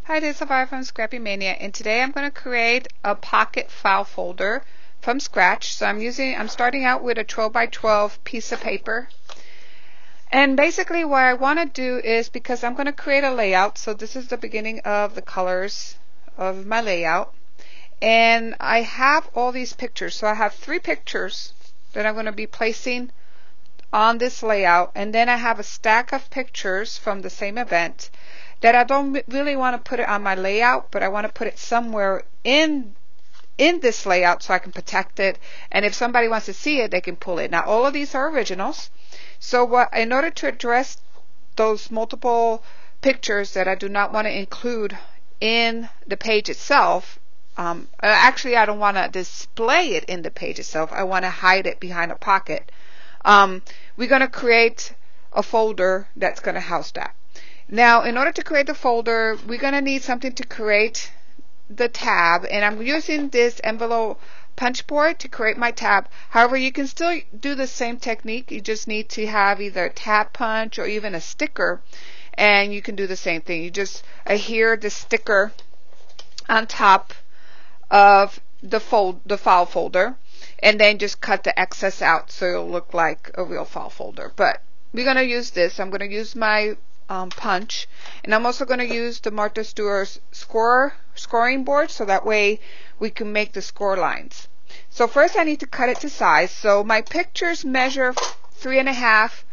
Hi, this is Elvira from Scrappy Mania, and today I'm going to create a pocket file folder from scratch. So I'm starting out with a 12 by 12 piece of paper. And basically what I want to do is, because I'm going to create a layout, so this is the beginning of the colors of my layout. And I have all these pictures. So I have 3 pictures that I'm going to be placing on this layout, and then I have a stack of pictures from the same event that I don't really want to put it on my layout, but I want to put it somewhere in this layout so I can protect it, and if somebody wants to see it, they can pull it. Now all of these are originals, so in order to address those multiple pictures that I do not want to include in the page itself, actually I don't want to display it in the page itself, I want to hide it behind a pocket. We're going to create a folder that's going to house that. Now, in order to create the folder, we're going to need something to create the tab, and I'm using this envelope punch board to create my tab. However, you can still do the same technique. You just need to have either a tab punch or even a sticker, and you can do the same thing. You just adhere the sticker on top of the file folder, and then just cut the excess out so it'll look like a real file folder. But we're going to use this. I'm going to use my punch, and I'm also going to use the Martha Stewart's scoring board, so that way we can make the score lines. So first I need to cut it to size. So my pictures measure 3.5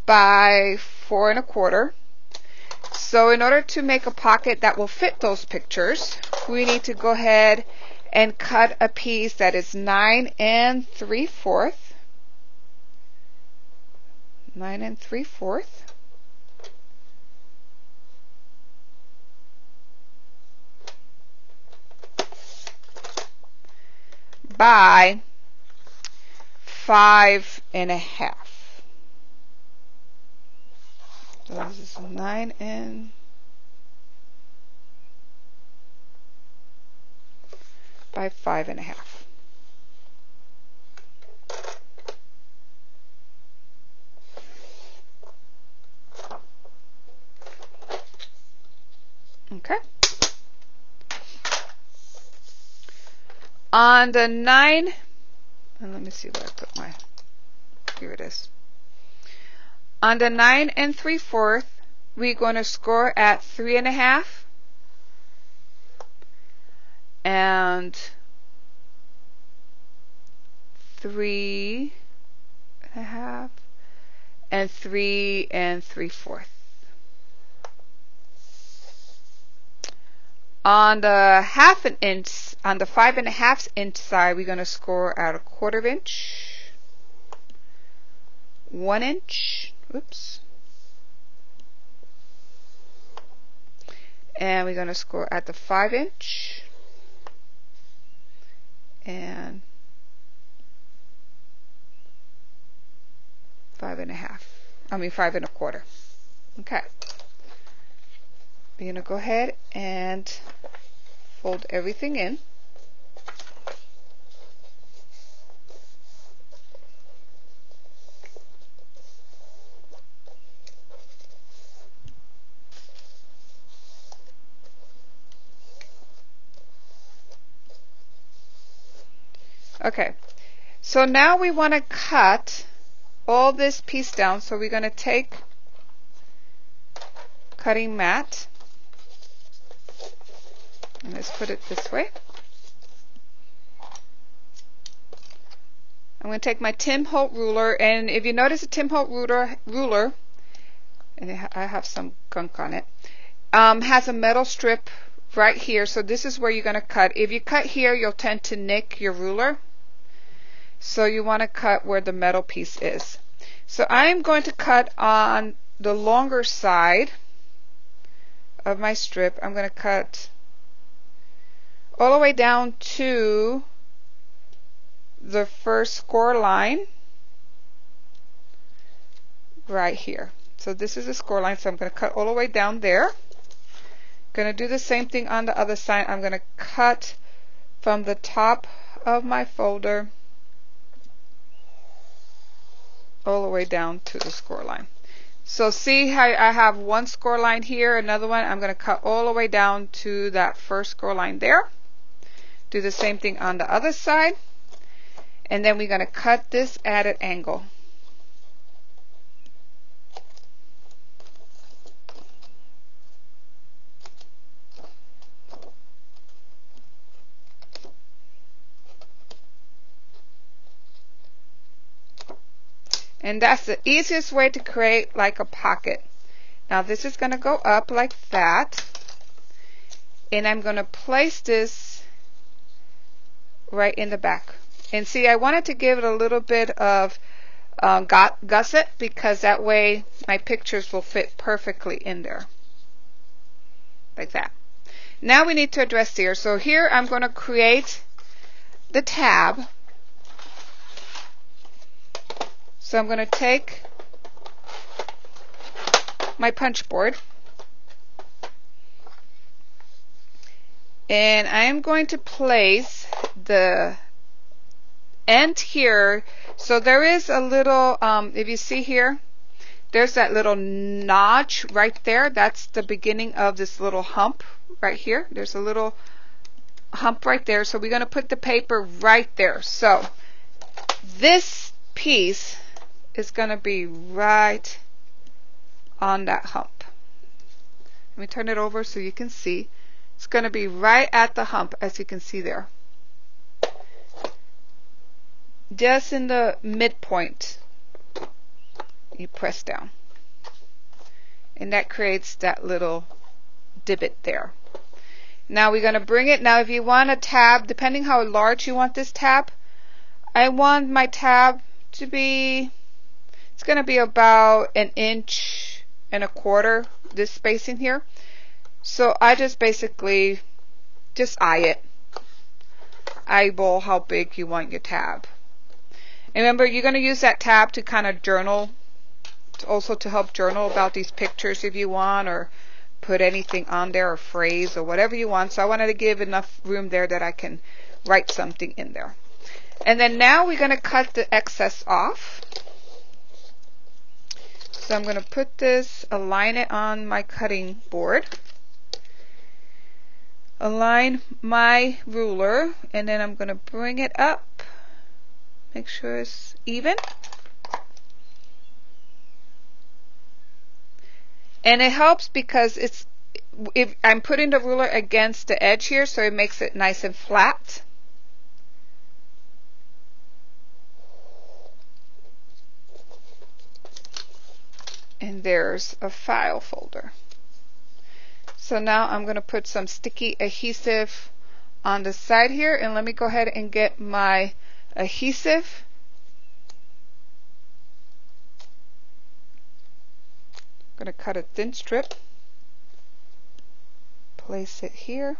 by 4 1/4. So in order to make a pocket that will fit those pictures, we need to go ahead and cut a piece that is 9 3/4. 9 3/4. By 5 1/2. So this is 9 by 5 1/2. Okay. On the 9, and let me see where I put my, here it is. On the 9 3/4, we're going to score at 3 1/2 and 3 1/2 and 3 3/4. On the 1/2 inch, on the 5 1/2 inch side, we're going to score at 1/4 inch, 1 inch, oops, and we're going to score at the 5 inch and 5 1/2. 5 1/4. Okay. We're going to go ahead and fold everything in. Okay, so now we want to cut all this piece down, so we're going to take cutting mat, and let's put it this way. I'm going to take my Tim Holt ruler, and if you notice the Tim Holt ruler, and I have some gunk on it, has a metal strip right here, so this is where you're going to cut. If you cut here, you'll tend to nick your ruler, so you want to cut where the metal piece is. So I'm going to cut on the longer side of my strip. I'm going to cut all the way down to the first score line right here. So this is a score line, so I'm going to cut all the way down there. Going to do the same thing on the other side. I'm going to cut from the top of my folder all the way down to the score line. So see how I have one score line here, another one. I'm going to cut all the way down to that first score line there. Do the same thing on the other side. And then we're going to cut this at an angle. And that's the easiest way to create like a pocket. Now this is going to go up like that. And I'm going to place this right in the back. And see, I wanted to give it a little bit of gusset, because that way my pictures will fit perfectly in there. Like that. Now we need to address here. So here I'm going to create the tab. So I'm going to take my punch board and I am going to place the end here. So there is a little, if you see here, there's that little notch right there. That's the beginning of this little hump right here. There's a little hump right there. So we're going to put the paper right there. So this piece is going to be right on that hump. Let me turn it over so you can see. It's going to be right at the hump, as you can see there. Just in the midpoint, you press down. And that creates that little divot there. Now we're going to bring it. Now if you want a tab, depending how large you want this tab, I want my tab to be, it's going to be about 1.25 inches, this spacing here. So I just basically just eyeball how big you want your tab. And remember, you're going to use that tab to kind of journal, also to help journal about these pictures if you want, or put anything on there, or phrase, or whatever you want. So I wanted to give enough room there that I can write something in there. And then now we're going to cut the excess off. So I'm going to put this, align it on my cutting board, align my ruler, and then I'm going to bring it up, make sure it's even. And it helps because it's, if I'm putting the ruler against the edge here, so it makes it nice and flat. And there's a file folder. So now I'm going to put some sticky adhesive on the side here, and let me go ahead and get my adhesive. I'm going to cut a thin strip, place it here,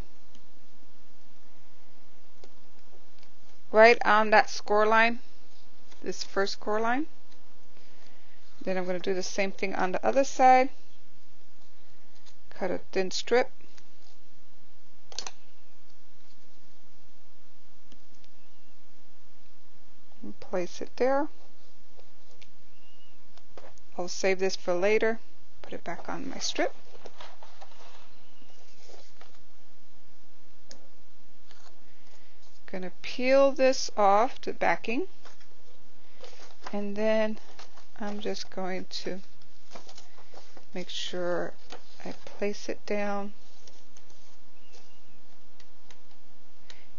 right on that score line, this first score line. Then I'm going to do the same thing on the other side. Cut a thin strip. And place it there. I'll save this for later. Put it back on my strip. Going to peel this off the backing. And then I'm just going to make sure I place it down.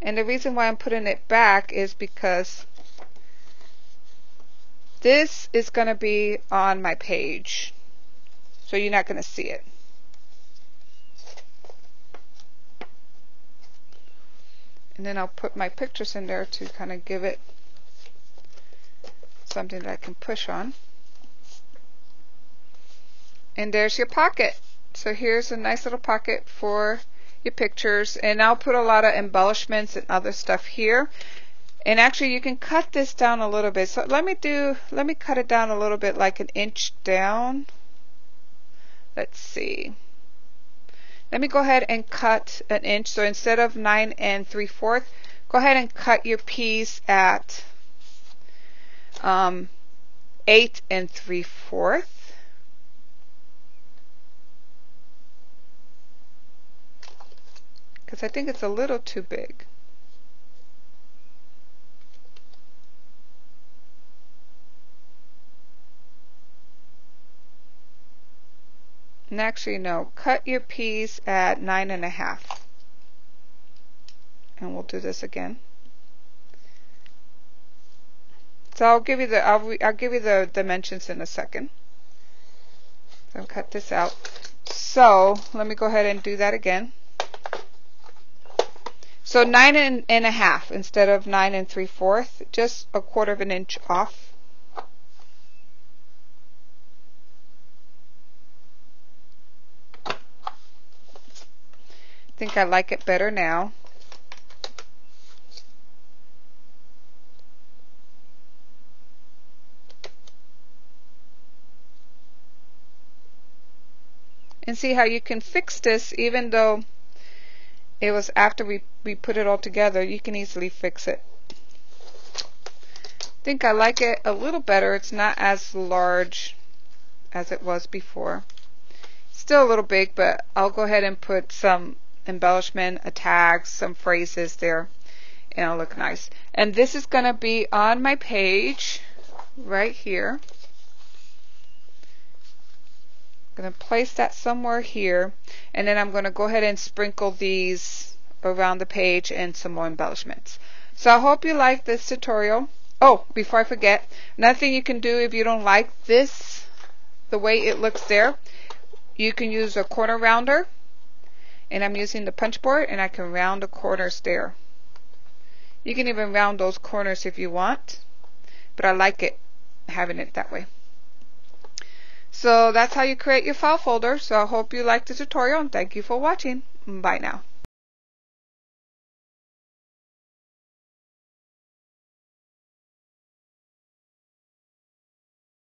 And the reason why I'm putting it back is because this is going to be on my page, so you're not going to see it. And then I'll put my pictures in there to kind of give it something that I can push on. And there's your pocket. So here's a nice little pocket for your pictures. And I'll put a lot of embellishments and other stuff here. And actually you can cut this down a little bit. So let me cut it down a little bit, like 1 inch down. Let's see. Let me go ahead and cut 1 inch. So instead of 9 3/4, go ahead and cut your piece at 8 3/4. because I think it's a little too big. And actually, no, cut your piece at 9.5. And we'll do this again. So I'll give you the dimensions in a second. So I'll cut this out. So let me go ahead and do that again. So 9.5 instead of 9 3/4, just a 1/4 of an inch off. I think I like it better now. And see how you can fix this even though it was after we put it all together. You can easily fix it. I think I like it a little better. It's not as large as it was before. Still a little big, but I'll go ahead and put some embellishment, a tag, some phrases there, and it'll look nice. And this is going to be on my page right here. I'm going to place that somewhere here, and then I'm going to go ahead and sprinkle these around the page and some more embellishments. So I hope you like this tutorial. Oh, before I forget, another thing you can do if you don't like this, the way it looks there, you can use a corner rounder, and I'm using the punch board, and I can round the corners there. You can even round those corners if you want, but I like it having it that way. So that's how you create your file folder. So I hope you liked the tutorial, and thank you for watching. Bye now.